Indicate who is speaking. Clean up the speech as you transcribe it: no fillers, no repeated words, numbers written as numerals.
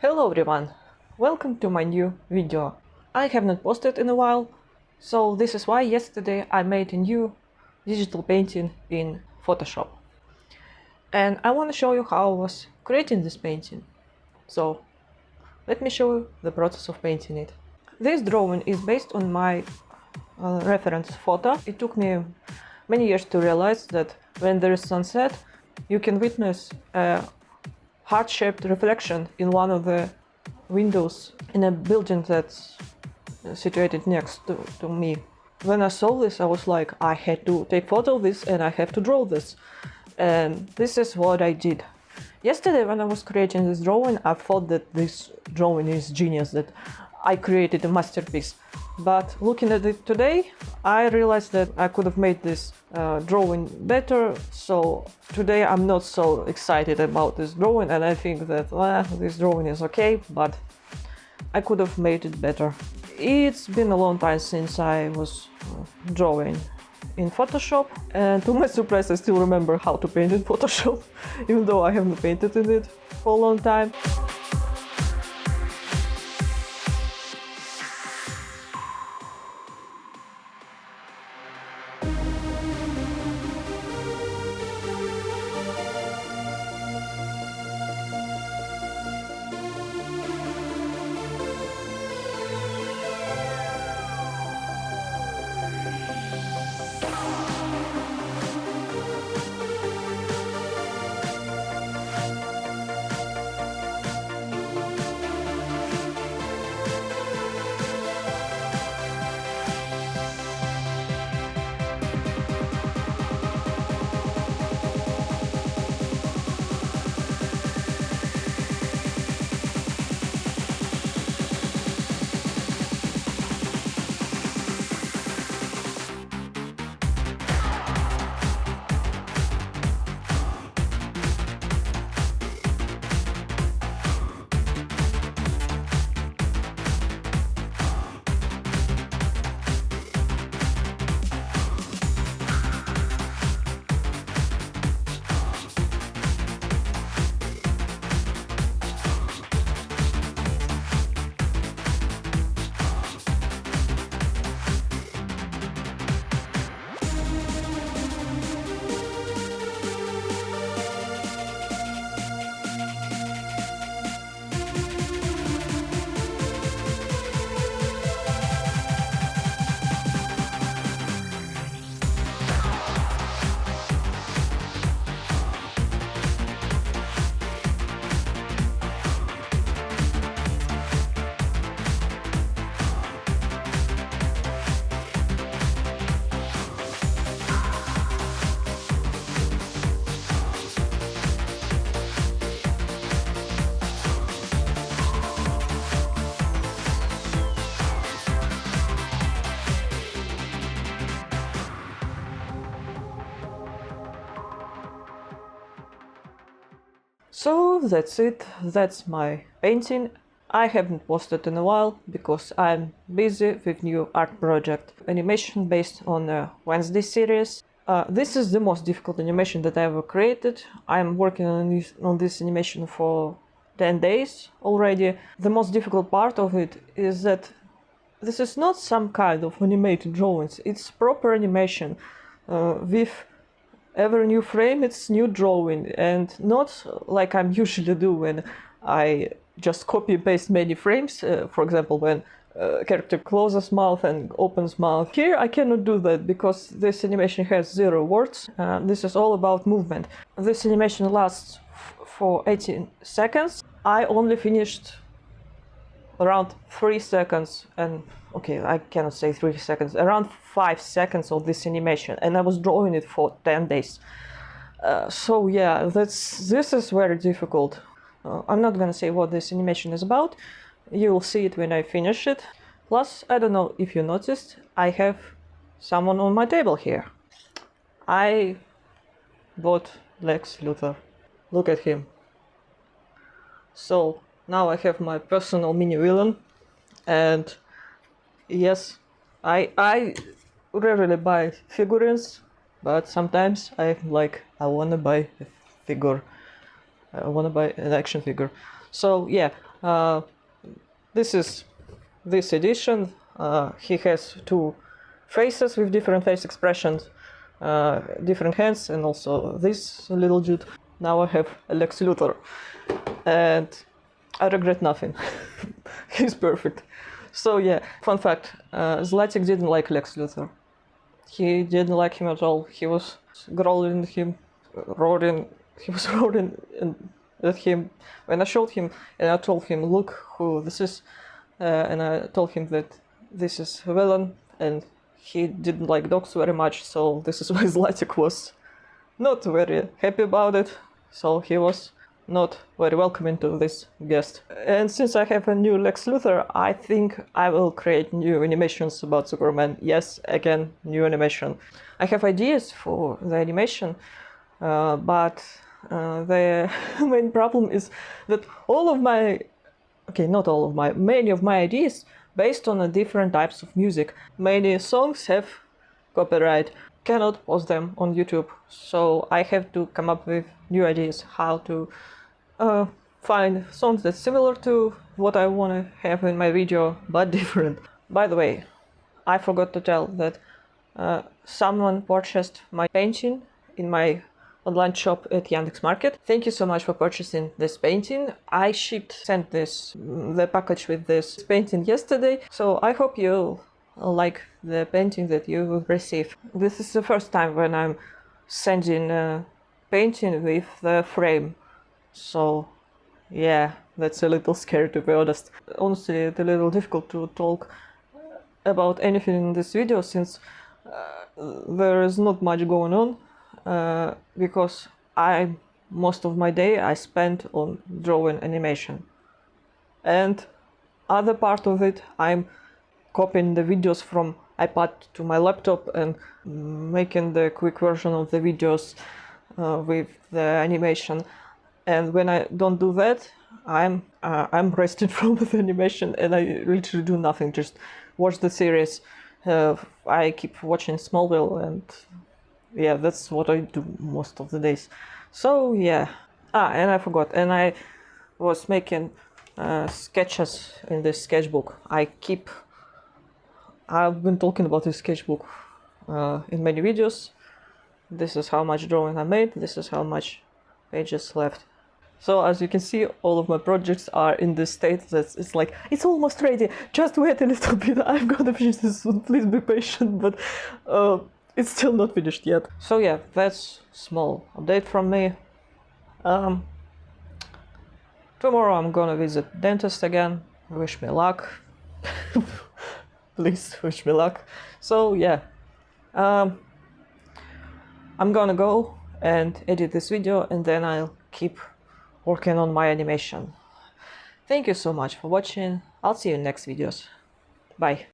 Speaker 1: Hello everyone, welcome to my new video. I have not posted in a while, so this is why yesterday I made a new digital painting in Photoshop. And I want to show you how I was creating this painting. So let me show you the process of painting it. This drawing is based on my reference photo. It took me many years to realize that when there is sunset, you can witness a heart-shaped reflection in one of the windows in a building that's situated next to me. When I saw this, I was like, I had to take photo of this and I have to draw this. And this is what I did. Yesterday when I was creating this drawing, I thought that this drawing is genius, that I created a masterpiece. But looking at it today, I realized that I could have made this drawing better. So today I'm not so excited about this drawing, and I think that this drawing is okay, but I could have made it better. It's been a long time since I was drawing in Photoshop, and to my surprise I still remember how to paint in Photoshop, even though I haven't painted in it for a long time. So that's it, that's my painting. I haven't posted in a while because I'm busy with new art project, animation based on a Wednesday series. This is the most difficult animation that I ever created. I'm working on this animation for 10 days already. The most difficult part of it is that this is not some kind of animated drawings, it's proper animation with every new frame it's new drawing, and not like I'm usually do when I just copy and paste many frames, for example when a character closes mouth and opens mouth. Here I cannot do that because this animation has 0 words. This is all about movement. This animation lasts for 18 seconds. I only finished around 3 seconds, and okay, I cannot say 3 seconds, around 5 seconds of this animation, and I was drawing it for 10 days. So yeah, this is very difficult. I'm not gonna say what this animation is about. You will see it when I finish it. Plus, I don't know if you noticed, I have someone on my table here. I bought Lex Luthor. Look at him. So now I have my personal mini villain, and yes, I rarely buy figurines, but sometimes I wanna buy a figure. I wanna buy an action figure. So yeah, This is this edition. He has two faces with different face expressions, different hands, and also this little dude. Now I have a Lex Luthor, and I regret nothing. He's perfect. So yeah, fun fact, Zlatic didn't like Lex Luthor. He didn't like him at all. He was growling him, roaring. He was roaring at him when I showed him, and I told him, look who this is, and I told him that this is a villain, and he didn't like dogs very much, so this is why Zlatic was not very happy about it, so he was not very welcoming to this guest. And since I have a new Lex Luthor, I think I will create new animations about Superman. Yes, again, new animation. I have ideas for the animation, but the main problem is that many of my ideas based on different types of music. Many songs have copyright, cannot post them on YouTube, so I have to come up with new ideas how to find songs that's similar to what I want to have in my video, but different. By the way, I forgot to tell that someone purchased my painting in my online shop at Yandex Market. Thank you so much for purchasing this painting. I sent the package with this painting yesterday, so I hope you like the painting that you will receive. This is the first time when I'm sending a painting with the frame, so yeah, that's a little scary, to be honest. Honestly, it's a little difficult to talk about anything in this video since there is not much going on. Because most of my day I spent on drawing animation, and other part of it I'm copying the videos from iPad to my laptop and making the quick version of the videos with the animation. And when I don't do that, I'm rested from the animation and I literally do nothing, just watch the series. I keep watching Smallville, and yeah, that's what I do most of the days. So yeah. And I forgot, and I was making sketches in this sketchbook. I've been talking about this sketchbook in many videos. This is how much drawing I made, this is how much pages left. So as you can see, all of my projects are in this state that it's like, it's almost ready, just wait a little bit, I'm gonna finish this soon, please be patient, but it's still not finished yet. So yeah, that's small update from me. Tomorrow I'm gonna visit dentist again. Wish me luck. Please wish me luck. So yeah, I'm gonna go and edit this video, and then I'll keep working on my animation. Thank you so much for watching. I'll see you in next videos. Bye.